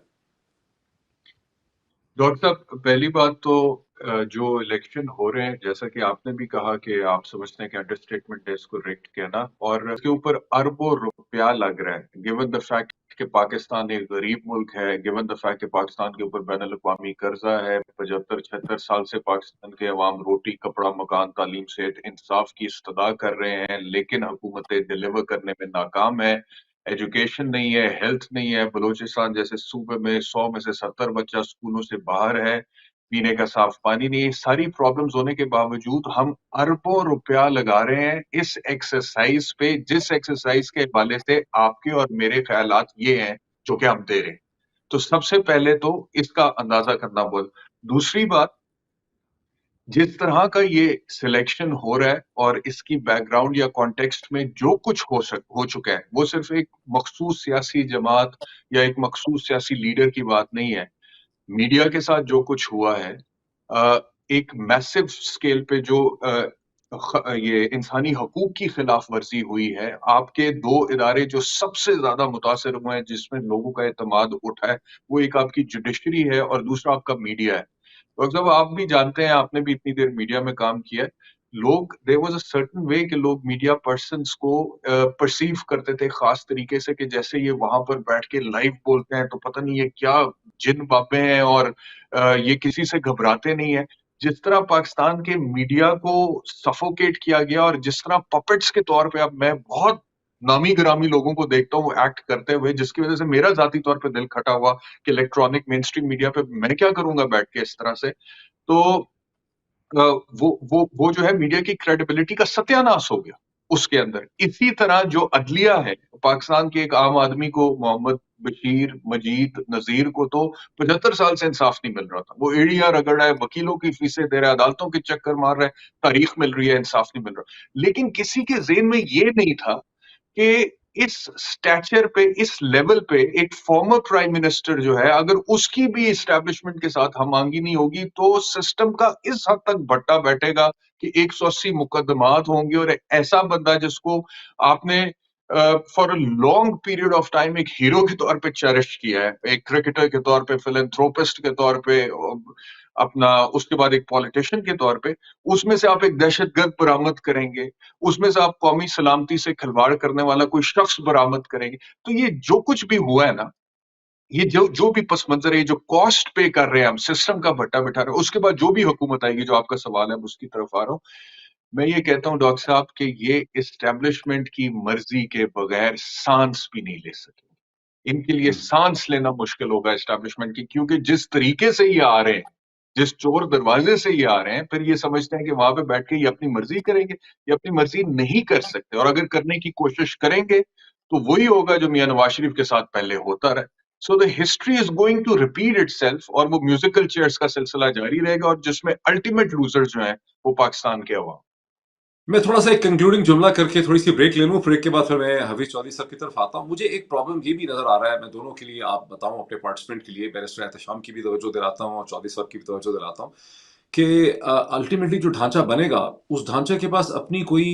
ڈاکٹر صاحب، پہلی بات تو جو الیکشن ہو رہے ہیں، جیسا کہ آپ نے بھی کہا کہ آپ سمجھتے ہیں کہ انڈر اسٹیٹمنٹ ہے اس کو ریکٹ کہنا، اور اس کے اوپر اربوں روپیہ لگ رہا ہے، گیون دا فیکٹ کہ پاکستان ایک غریب ملک ہے، گیون دا فیکٹ کہ پاکستان کے اوپر بین الاقوامی قرضہ ہے. 75-76 سال سے پاکستان کے عوام روٹی، کپڑا، مکان، تعلیم، صحت، انصاف کی استدا کر رہے ہیں، لیکن حکومتیں ڈیلیور کرنے میں ناکام ہے. ایجوکیشن نہیں ہے، ہیلتھ نہیں ہے. بلوچستان جیسے صوبے میں 100 میں سے 70 بچہ اسکولوں سے باہر ہے، پینے کا صاف پانی نہیں ہے. ساری پرابلمز ہونے کے باوجود ہم اربوں روپیہ لگا رہے ہیں اس ایکسرسائز پہ، جس ایکسرسائز کے حوالے سے آپ کے اور میرے خیالات یہ ہیں جو کہ ہم دے رہے ہیں. تو سب سے پہلے تو اس کا اندازہ کرنا بہت. دوسری بات، جس طرح کا یہ سلیکشن ہو رہا ہے اور اس کی بیک گراؤنڈ یا کانٹیکسٹ میں جو کچھ ہو چکا ہے، وہ صرف ایک مخصوص سیاسی جماعت یا ایک مخصوص سیاسی لیڈر کی بات نہیں ہے. میڈیا کے ساتھ جو کچھ ہوا ہے، ایک میسو سکیل پہ جو یہ انسانی حقوق کی خلاف ورزی ہوئی ہے. آپ کے 2 ادارے جو سب سے زیادہ متاثر ہوئے ہیں، جس میں لوگوں کا اعتماد اٹھا ہے، وہ ایک آپ کی جوڈیشری ہے اور دوسرا آپ کا میڈیا ہے. ڈاکٹر صاحب، آپ بھی جانتے ہیں، آپ نے بھی اتنی دیر میڈیا میں کام کیا ہے. لوگ there was a certain way کہ لوگ میڈیا پرسنس کو پرسیو کرتے تھے خاص طریقے سے، کہ جیسے یہ وہاں پر بیٹھ کے لائیو بولتے ہیں تو پتہ نہیں یہ کیا جن بابے ہیں، اور یہ کسی سے گھبراتے نہیں ہیں. جس طرح پاکستان کے میڈیا کو سفوکیٹ کیا گیا، اور جس طرح پپٹس کے طور پہ اب میں بہت نامی گرامی لوگوں کو دیکھتا ہوں ایکٹ کرتے ہوئے، جس کی وجہ سے میرا ذاتی طور پہ دل کھٹا ہوا کہ الیکٹرانک مین اسٹریم میڈیا پہ میں کیا کروں گا بیٹھ کے اس طرح سے. تو وہ جو ہے میڈیا کی کریڈیبلٹی کا ستیہ ناش ہو گیا اس کے اندر. اسی طرح جو عدلیہ ہے، پاکستان کے ایک عام آدمی کو، محمد بشیر، مجید، نذیر کو تو 75 سال سے انصاف نہیں مل رہا تھا. وہ ایڑیاں رگڑ رہا ہے، وکیلوں کی فیسیں دے رہا ہے، عدالتوں کے چکر مار رہا ہے، تاریخ مل رہی ہے، انصاف نہیں مل رہا. لیکن کسی کے ذہن میں یہ نہیں تھا کہ اس سٹیچر پہ، اس لیول پہ ایک فارمر پرائم منسٹر جو ہے، اگر اس کی بھی اسٹیبلشمنٹ کے ساتھ ہم آہنگی نہیں ہوگی تو سسٹم کا اس حد تک بھٹا بیٹھے گا کہ 180 مقدمات ہوں گے. اور ایسا بندہ جس کو آپ نے for a long period of time ایک ہیرو کے طور پہ چیرش کیا ہے، ایک کرکٹر کے طور پہ، فلنتھروپسٹ کے طور پہ، اپنا اس کے بعد ایک پولیٹیشین کے طور پہ، اس میں سے آپ ایک دہشت گرد برآمد کریں گے، اس میں سے آپ قومی سلامتی سے کھلواڑ کرنے والا کوئی شخص برآمد کریں گے. تو یہ جو کچھ بھی ہوا ہے نا، یہ جو بھی پس منظر ہے، جو کاسٹ پے کر رہے ہیں ہم، سسٹم کا بھٹا بٹھا رہے ہیں. اس کے بعد جو بھی حکومت آئے گی، جو آپ کا سوال ہے اس کی طرف آ رہا ہوں. میں یہ کہتا ہوں ڈاکٹر صاحب کہ یہ اسٹیبلشمنٹ کی مرضی کے بغیر سانس بھی نہیں لے سکے. ان کے لیے سانس لینا مشکل ہوگا اسٹیبلشمنٹ کی، کیونکہ جس طریقے سے یہ آ رہے ہیں، جس چور دروازے سے یہ آ رہے ہیں، پھر یہ سمجھتے ہیں کہ وہاں پہ بیٹھ کے یہ اپنی مرضی کریں گے. یہ اپنی مرضی نہیں کر سکتے، اور اگر کرنے کی کوشش کریں گے تو وہی ہوگا جو میاں نواز شریف کے ساتھ پہلے ہوتا رہا. So the history is going to repeat itself, اور وہ میوزیکل چیئرس کا سلسلہ جاری رہے گا، اور جس میں الٹیمیٹ لوزر جو ہیں وہ پاکستان کے عوام. میں تھوڑا سا ایک کنکلوڈنگ جملہ کر کے تھوڑی سی بریک لے لوں، بریک کے بعد پھر میں حفیظ چودھری صاحب کی طرف آتا ہوں. مجھے ایک پرابلم یہ بھی نظر آ رہا ہے، میں دونوں کے لیے آپ بتاؤں، اپنے پارٹیسپینٹ کے لیے، بیرسٹر احتشام کی بھی توجہ دلاتا ہوں اور چودھری صاحب کی بھی توجہ دلاتا ہوں، کہ الٹیمیٹلی جو ڈھانچہ بنے گا، اس ڈھانچے کے پاس اپنی کوئی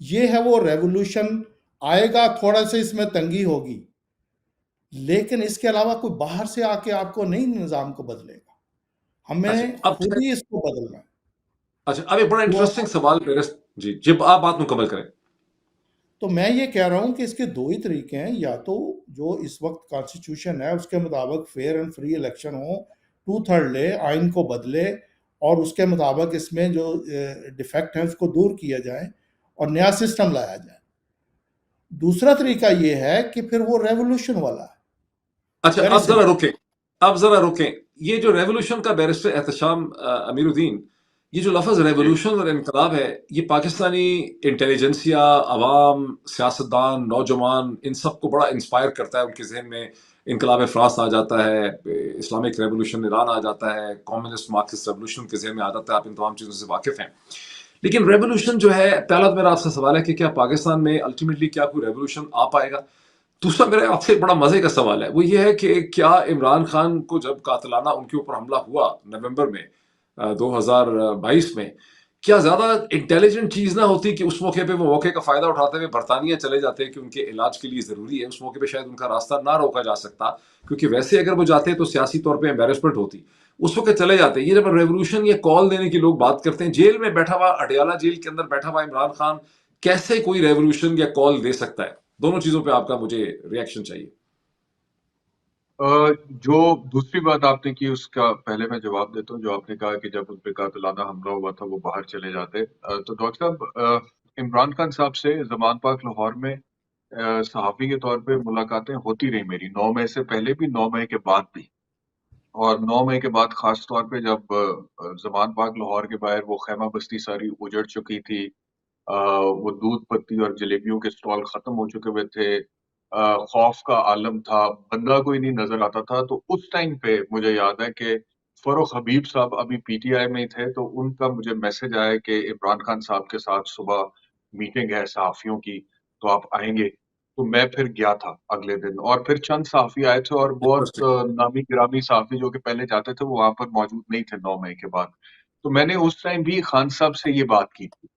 یہ ہے وہ ریولوشن. آئے گا تھوڑا سا اس میں تنگی ہوگی، لیکن اس کے علاوہ کوئی باہر سے آ کے آپ کو نہیں نظام کو بدلے گا، اچھا ہمیں اب خود ہی اس کو بدلنا ہے. اچھا اب ایک بڑا تو انٹرسٹنگ سوال میرے، جی جب آپ بات مکمل کریں. تو میں یہ کہہ رہا ہوں کہ اس کے دو ہی طریقے ہیں، یا تو جو اس وقت کانسٹیٹیوشن ہے اس کے مطابق فیئر اینڈ فری الیکشن ہو، 2/3 لے، آئین کو بدلے، اور اس کے مطابق اس میں جو ڈیفیکٹ ہیں اس کو دور کیا جائے اور نیا سسٹم لایا جائے. دوسرا طریقہ یہ ہے کہ پھر وہ ریولوشن والا ہے. اچھا ویری اب ذرا سمپل. رکیں، اب ذرا رکیں. یہ جو ریولوشن کا بیرسٹر احتشام امیر الدین، یہ جو لفظ جی ریولوشن اور انقلاب ہے، یہ پاکستانی انٹیلیجنسیا، عوام، سیاستدان، نوجوان، ان سب کو بڑا انسپائر کرتا ہے. ان کے ذہن میں انقلاب فرانس آ جاتا ہے، اسلامک ریولوشن ایران آ جاتا ہے، کمیونسٹ مارکسسٹ ریولوشن کے ذہن میں آ جاتا ہے. آپ ان تمام چیزوں سے واقف ہیں. لیکن ریولوشن جو ہے، پہلا میرا آپ سے سوال ہے کہ کیا پاکستان میں الٹیمیٹلی کیا کوئی ریولوشن آ پائے گا؟ دوسرا میرا آپ سے بڑا مزے کا سوال ہے، وہ یہ ہے کہ کیا عمران خان کو جب قاتلانہ ان کے اوپر حملہ ہوا نومبر میں 2022 میں، کیا زیادہ انٹیلیجنٹ چیز نہ ہوتی کہ اس موقع پہ وہ موقع کا فائدہ اٹھاتے ہوئے برطانیہ چلے جاتے کہ ان کے علاج کے لیے ضروری ہے؟ اس موقع پہ شاید ان کا راستہ نہ روکا جا سکتا، کیونکہ ویسے اگر وہ جاتے تو سیاسی طور پہ امبیرسمنٹ ہوتی. اس وقت چلے جاتے. یہ جب ریولوشن یا کال دینے کی لوگ بات کرتے ہیں، جیل میں بیٹھا ہوا، اڈیالہ جیل کے اندر بیٹھا ہوا عمران خان کیسے کوئی ریولوشن یا کال دے سکتا ہے؟ دونوں چیزوں پہ آپ کا مجھے ریئیکشن چاہیے. جو دوسری بات آپ نے کی اس کا پہلے میں جواب دیتا ہوں. جو آپ نے کہا کہ جب ان پہ قاتلانہ حملہ ہوا تھا وہ باہر چلے جاتے، تو ڈاکٹر صاحب، عمران خان صاحب سے زمان پاک لاہور میں صحافی کے طور پہ ملاقاتیں ہوتی رہی میری، 9 مئی سے پہلے بھی، 9 مئی کے بعد بھی. اور 9 مئی کے بعد خاص طور پہ جب زمان پاک لاہور کے باہر وہ خیمہ بستی ساری اجڑ چکی تھی، وہ دودھ پتی اور جلیبیوں کے سٹال ختم ہو چکے ہوئے تھے، خوف کا عالم تھا، بندہ کوئی نہیں نظر آتا تھا. تو اس ٹائم پہ مجھے یاد ہے کہ فروخ حبیب صاحب ابھی پی ٹی آئی میں ہی تھے، تو ان کا مجھے میسج آیا کہ عمران خان صاحب کے ساتھ صبح میٹنگ ہے صحافیوں کی، تو آپ آئیں گے؟ تو میں پھر گیا تھا اگلے دن، اور پھر چند صحافی آئے تھے، اور بہت نامی گرامی صحافی جو کہ پہلے جاتے تھے وہ وہاں پر موجود نہیں تھے 9 مئی کے بعد. تو میں نے اس ٹائم بھی خان صاحب سے یہ بات کی تھی،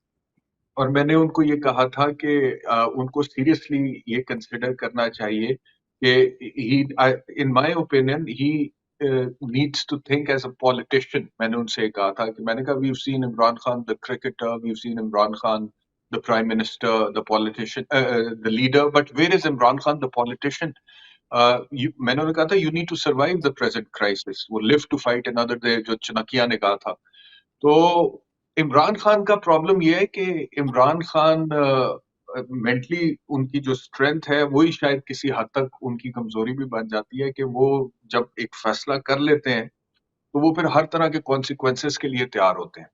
اور میں نے ان کو یہ کہا تھا کہ ان کو سیریسلی یہ کنسیڈر کرنا چاہیے کہ in my opinion he needs to think as a politician. میں نے ان سے کہا تھا کہ میں نے کہا we've seen Imran Khan the cricketer, we've seen Imran Khan the prime minister, the politician, the leader, but where is Imran Khan, the politician? میں نے انہیں کہا تھا you need to survive the present crisis, وہ live to fight another day جو چنکیا نے کہا تھا. تو عمران خان کا پرابلم یہ ہے کہ عمران خان مینٹلی ان کی جو اسٹرینتھ ہے وہی شاید کسی حد تک ان کی کمزوری بھی بن جاتی ہے کہ وہ جب ایک فیصلہ کر لیتے ہیں تو وہ پھر ہر طرح کے کانسیکوینسز کے لیے تیار ہوتے ہیں.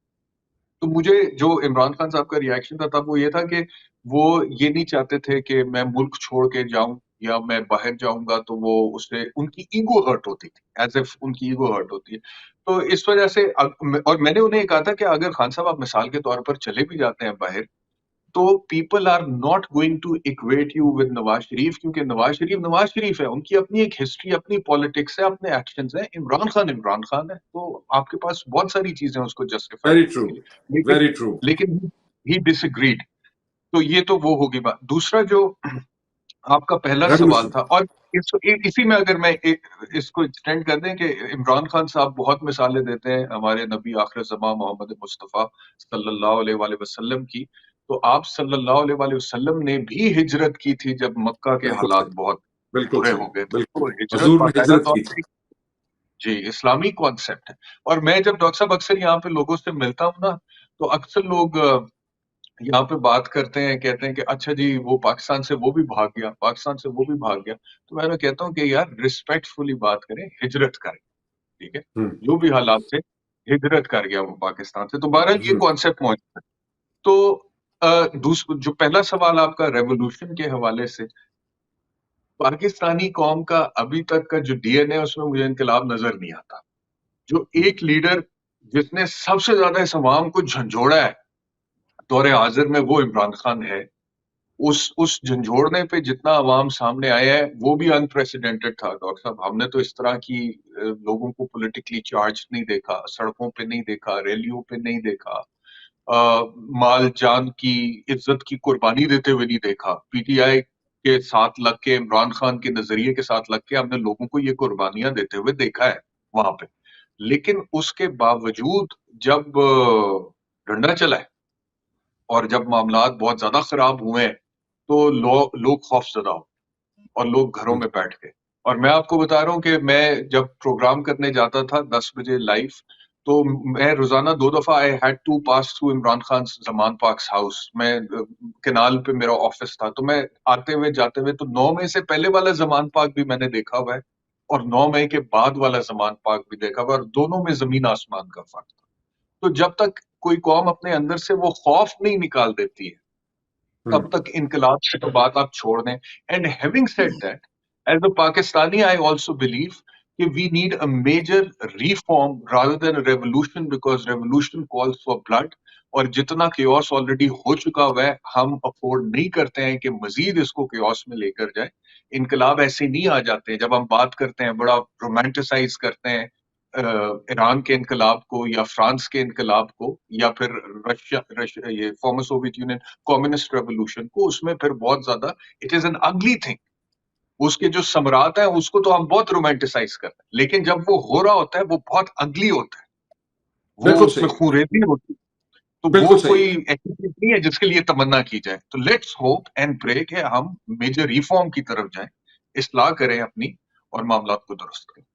تو مجھے جو عمران خان صاحب کا ریئیکشن تھا تب وہ یہ تھا کہ وہ یہ نہیں چاہتے تھے کہ میں ملک چھوڑ کے جاؤں یا میں باہر جاؤں گا تو وہ اس سے ان کی ایگو ہرٹ ہوتی تھی، ایز اف ان کی ایگو ہرٹ ہوتی ہے. تو اس وجہ سے اور میں نے انہیں کہا تھا کہ اگر خان صاحب آپ مثال کے طور پر چلے بھی جاتے ہیں باہر تو people are not going to acquit you with Nawaz Sharif, کیونکہ نواز شریف ہے، ان کی اپنی ایک ہسٹری، اپنی پالیٹکس ہے، اپنے ایکشنز ہیں. عمران خان ہے، تو آپ کے پاس بہت ساری چیزیں اس کو جسٹیفائی ویری کرنے ٹرو، کے لیے، ویری ٹرو. لیکن ہی ڈس اگریڈ. تو یہ تو وہ ہوگی بات. دوسرا جو آپ کا پہلا سوال ریولوشن. تھا، اور اسی میں اگر میں اس کو ایکسٹینڈ کر دیں کہ عمران خان صاحب بہت مثالیں دیتے ہیں ہمارے نبی آخر زمان محمد مصطفیٰ صلی اللہ علیہ وآلہ وسلم کی. تو آپ صلی اللہ علیہ وآلہ وسلم نے بھی ہجرت کی تھی جب مکہ کے بالکل حالات صحیح، بہت بالکل برے صحیح، ہو گئے تھے. بالکل. تو ہجرت حضور نے باقاعدہ ہجرت طور کی پہ تھی. جی اسلامی کانسیپٹ ہے. اور میں جب ڈاکٹر صاحب اکثر یہاں پہ لوگوں سے ملتا ہوں نا، تو اکثر لوگ یہاں پہ بات کرتے ہیں، کہتے ہیں کہ اچھا جی وہ پاکستان سے وہ بھی بھاگ گیا، پاکستان سے وہ بھی بھاگ گیا. تو میں کہتا ہوں کہ یار ریسپیکٹ فلی بات کریں، ہجرت کریں، ٹھیک ہے، ہوں، جو بھی حالات سے ہجرت کر گیا وہ پاکستان سے. تو بہرحال یہ ہوں. کانسیپٹ موجود ہے. تو جو پہلا سوال آپ کا ریولوشن کے حوالے سے، پاکستانی قوم کا ابھی تک کا جو ڈی این اے اس میں مجھے انقلاب نظر نہیں آتا. جو ایک لیڈر جس نے سب سے زیادہ اس عوام کو جھنجھوڑا ہے دور حاضر میں وہ عمران خان ہے. اس جھنجھوڑنے پہ جتنا عوام سامنے آیا ہے وہ بھی انپریسیڈنٹڈ تھا ڈاکٹر صاحب. ہم نے تو اس طرح کی لوگوں کو پولیٹیکلی چارج نہیں دیکھا، سڑکوں پہ نہیں دیکھا، ریلیوں پہ نہیں دیکھا. مال جان کی عزت کی قربانی دیتے ہوئے نہیں دیکھا. پی ٹی آئی کے ساتھ لگ کے، عمران خان کے نظریے کے ساتھ لگ کے ہم نے لوگوں کو یہ قربانیاں دیتے ہوئے دیکھا ہے وہاں پہ. لیکن اس کے باوجود جب ڈنڈا چلا ہے اور جب معاملات بہت زیادہ خراب ہوئے ہیں تو لوگ خوف زدہ ہو اور لوگ گھروں میں بیٹھ گئے. اور میں آپ کو بتا رہا ہوں کہ میں جب پروگرام کرنے جاتا تھا 10 بجے لائیو، تو میں روزانہ 2 دفعہ I had to pass through Imran Khan Zaman Park's house. میں کنال پہ میرا آفس تھا، تو میں آتے ہوئے جاتے ہوئے تو 9 مئی سے پہلے والا زمان پاک بھی میں نے دیکھا ہوا ہے اور 9 مئی کے بعد والا زمان پاک بھی دیکھا ہوا ہے، اور دونوں میں زمین آسمان کا فرق تھا. تو جب تک کوئی قوم اپنے اندر سے وہ خوف نہیں نکال دیتی ہے تب تک انقلاب کی تو بات آپ چھوڑ دیں. And having said that, as a Pakistani I also believe کہ we need a major reform rather than a revolution, because revolution calls for blood, اور جتنا کیوس آلریڈی ہو چکا ہوا ہے ہم افورڈ نہیں کرتے ہیں کہ مزید اس کو کیوس میں لے کر جائیں. انقلاب ایسے نہیں آ جاتے. جب ہم بات کرتے ہیں بڑا رومانٹیسائز کرتے ہیں ایران کے انقلاب کو یا فرانس کے انقلاب کو یا پھر رشیا یہ former Soviet Union communist revolution کو، اس میں پھر بہت زیادہ it is an ugly thing. اس کے جو ثمرات ہیں اس کو تو ہم بہت رومانٹیسائز کرتے ہیں، لیکن جب وہ ہو رہا ہوتا ہے وہ بہت اگلی ہوتا ہے، وہ بالکل اس میں صحیح، خونریزی ہوتی ہے. تو بالکل وہ کوئی صحیح. ایسی چیز نہیں ہے جس کے لیے تمنا کی جائے. تو لیٹس ہوپ اینڈ پرے کہ ہم میجر ریفارم کی طرف جائیں، اصلاح کریں اپنی اور معاملات کو درست کریں.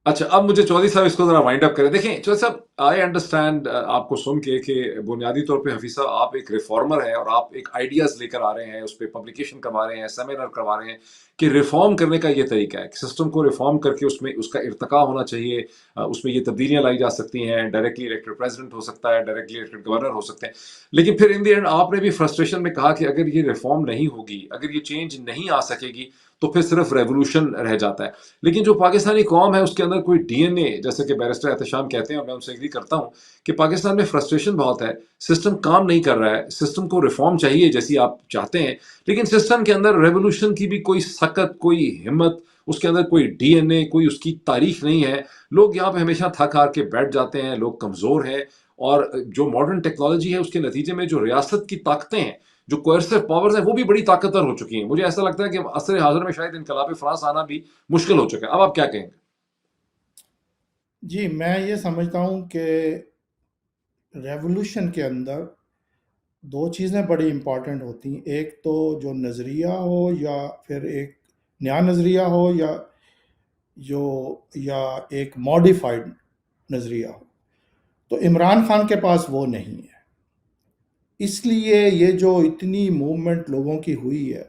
اچھا، اب مجھے چودھری صاحب اس کو ذرا وائنڈ اپ کریں. دیکھیں چودھری صاحب، آئی انڈرسٹینڈ آپ کو سن کے کہ بنیادی طور پہ حفیظ صاحب آپ ایک ریفارمر ہیں اور آپ ایک آئیڈیاز لے کر آ رہے ہیں، اس پہ پبلیکیشن کروا رہے ہیں، سیمینار کروا رہے ہیں کہ ریفارم کرنے کا یہ طریقہ ہے کہ سسٹم کو ریفارم کر کے اس میں اس کا ارتقا ہونا چاہیے، اس میں یہ تبدیلیاں لائی جا سکتی ہیں، ڈائریکٹلی الیکٹڈ پریزیڈنٹ ہو سکتا ہے، ڈائریکٹلی الیکٹڈ گورنر ہو سکتے ہیں. لیکن پھر ان دی اینڈ آپ نے بھی فرسٹریشن میں کہا کہ اگر یہ ریفارم نہیں ہوگی، اگر یہ چینج نہیں آ سکے گی تو پھر صرف ریولوشن رہ جاتا ہے. لیکن جو پاکستانی قوم ہے اس کے اندر کوئی ڈی این اے، جیسے کہ بیرسٹر احتشام کہتے ہیں اور میں ان سے ایگری کرتا ہوں کہ پاکستان میں فرسٹریشن بہت ہے، سسٹم کام نہیں کر رہا ہے، سسٹم کو ریفارم چاہیے جیسی آپ چاہتے ہیں، لیکن سسٹم کے اندر ریولوشن کی بھی کوئی سکت، کوئی ہمت، اس کے اندر کوئی ڈی این اے، کوئی اس کی تاریخ نہیں ہے. لوگ یہاں پہ ہمیشہ تھک ہار کے بیٹھ جاتے ہیں، لوگ کمزور ہیں، اور جو ماڈرن ٹیکنالوجی ہے اس کے نتیجے میں جو ریاست کی طاقتیں ہیں، جو کوئرسو پاورز ہیں، وہ بھی بڑی طاقتور ہو چکی ہیں. مجھے ایسا لگتا ہے کہ عصر حاضر میں شاید انقلاب فرانس آنا بھی مشکل ہو چکا ہے. اب آپ کیا کہیں گے؟ جی، میں یہ سمجھتا ہوں کہ ریولوشن کے اندر دو چیزیں بڑی امپورٹنٹ ہوتی ہیں. ایک تو جو نظریہ ہو یا پھر ایک نیا نظریہ ہو یا ایک ماڈیفائڈ نظریہ ہو. تو عمران خان کے پاس وہ نہیں ہے. اس لیے یہ جو اتنی موومنٹ لوگوں کی ہوئی ہے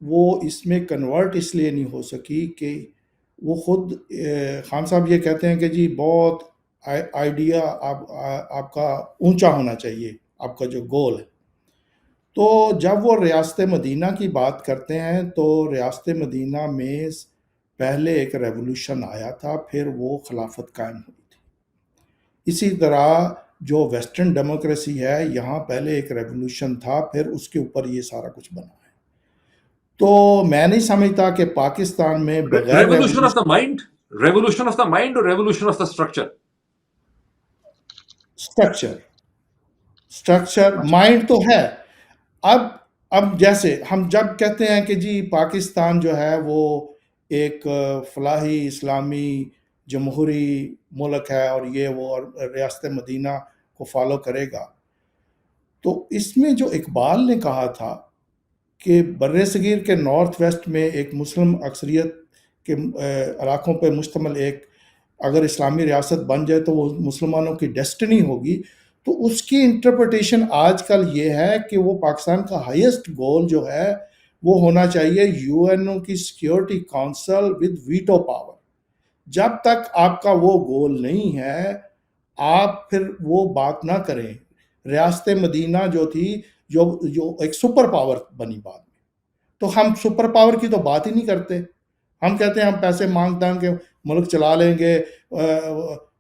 وہ اس میں کنورٹ اس لیے نہیں ہو سکی کہ وہ خود خان صاحب یہ کہتے ہیں کہ جی بہت آئیڈیا آپ کا اونچا ہونا چاہیے، آپ کا جو گول ہے. تو جب وہ ریاست مدینہ کی بات کرتے ہیں تو ریاست مدینہ میں پہلے ایک ریولوشن آیا تھا، پھر وہ خلافت قائم ہوئی تھی. اسی طرح جو ویسٹرن ڈیموکریسی ہے، یہاں پہلے ایک ریولوشن تھا، پھر اس کے اوپر یہ سارا کچھ بنا ہے. تو میں نہیں سمجھتا کہ پاکستان میں بغیر revolution of the mind, revolution of the mind اور revolution of the structure. Structure mind تو ہے. اب جیسے ہم جب کہتے ہیں کہ جی پاکستان جو ہے وہ ایک فلاحی اسلامی جمہوری ملک ہے اور یہ وہ اور ریاست مدینہ کو فالو کرے گا، تو اس میں جو اقبال نے کہا تھا کہ بر صغیر کے نارتھ ویسٹ میں ایک مسلم اکثریت کے علاقوں پہ مشتمل ایک اگر اسلامی ریاست بن جائے تو وہ مسلمانوں کی ڈیسٹنی ہوگی. تو اس کی انٹرپریٹیشن آج کل یہ ہے کہ وہ پاکستان کا ہائیسٹ گول جو ہے وہ ہونا چاہیے یو این او کی security council with veto power. جب تک آپ کا وہ گول نہیں ہے آپ پھر وہ بات نہ کریں. ریاست مدینہ جو تھی جو ایک سپر پاور بنی بعد میں، تو ہم سپر پاور کی تو بات ہی نہیں کرتے. ہم کہتے ہیں ہم پیسے مانگ دیں گے، ملک چلا لیں گے،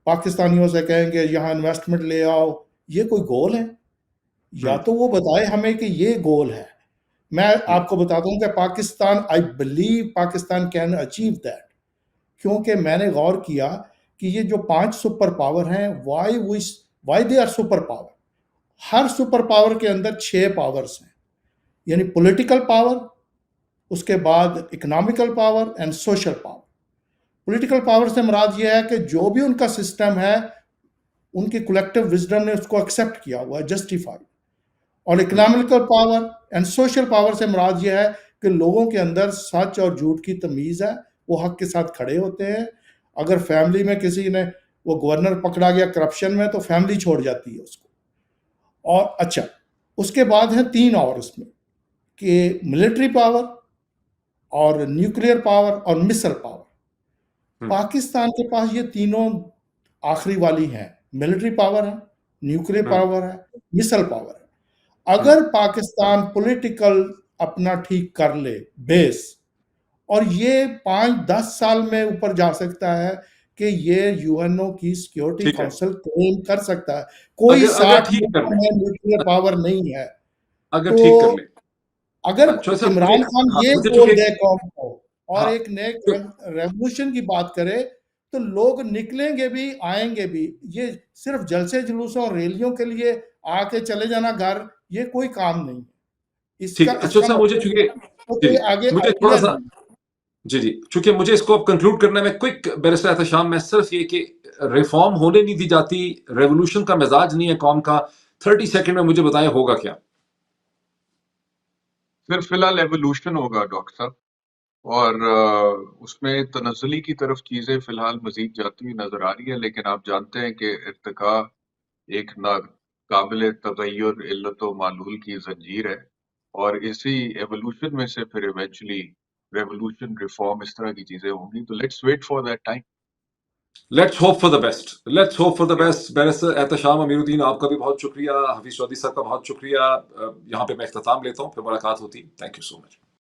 پاکستانیوں سے کہیں گے یہاں انویسٹمنٹ لے آؤ. یہ کوئی گول ہے؟ یا تو وہ بتائے ہمیں کہ یہ گول ہے. میں آپ کو بتاتا ہوں کہ Pakistan, I believe Pakistan can achieve that, کیونکہ میں نے غور کیا کہ یہ جو 5 سپر پاور ہیں why they are super power. ہر سپر پاور کے اندر 6 پاورز ہیں، یعنی پولیٹیکل پاور، اس کے بعد economical power and social power. Political power سے مراد یہ ہے کہ جو بھی ان کا سسٹم ہے ان کی کولیکٹیو وزڈم نے اس کو ایکسیپٹ کیا ہوا ہے، جسٹیفائی. اور economical power and social power سے مراد یہ ہے کہ لوگوں کے اندر سچ اور جھوٹ کی تمیز ہے، وہ حق کے ساتھ کھڑے ہوتے ہیں. اگر فیملی میں کسی نے وہ گورنر پکڑا گیا کرپشن میں تو فیملی چھوڑ جاتی ہے اس کو. اور اچھا اس کے بعد ہیں 3 اور اس میں کہ ملٹری پاور اور نیوکلیئر پاور اور مسل پاور. پاکستان کے پاس یہ تینوں آخری والی ہیں، ملٹری پاور ہے، نیوکلیئر پاور ہے، مسل پاور ہے. اگر پاکستان پولیٹیکل اپنا ٹھیک کر لے بیس، اور یہ 5-10 سال میں اوپر جا سکتا ہے کہ یہ یو این او کی سیکیورٹی کونسل کلیم کر سکتا ہے. کوئی 60 ملکوں میں نیوکلیئر پاور نہیں ہے. اگر ٹھیک کر لے، اگر عمران خان یہ بول دے قوم کو اور ایک نئے ریولوشن کی بات کرے تو لوگ نکلیں گے بھی، آئیں گے بھی. یہ صرف جلسے جلوسوں اور ریلیوں کے لیے آ کے چلے جانا گھر، یہ کوئی کام نہیں ہے. اس کا مجھے آگے تھوڑا سا جی چونکہ مجھے اس کو اب کنکلوڈ کرنا ہے، میں کوئک بیرسٹر احتشام میں صرف یہ کہ ریفارم ہونے نہیں دی جاتی، ریولوشن کا مزاج نہیں ہے قوم کا. 30 سیکنڈ میں مجھے بتائیں ہوگا کیا؟ صرف فی الحال ایوولوشن ہوگا ڈاکٹر صاحب، اور اس میں تنزلی کی طرف چیزیں فی الحال مزید جاتی ہوئی نظر آ رہی ہے. لیکن آپ جانتے ہیں کہ ارتقاء ایک ناقابل تغیر علت و معلول کی زنجیر ہے، اور اسی ایوولوشن میں سے پھر ایونچولی ریولوشن، ریفارم، اس طرح کی چیزیں ہوں گی. تو let's wait for that time. Let's hope for the best, let's hope for the best. Barrister Ehtesham Amiruddin, آپ کا بھی بہت شکریہ. حفیظ چودھری صاحب کا بہت شکریہ. یہاں پہ میں اختتام لیتا ہوں، پھر ملاقات ہوتی. Thank you so much.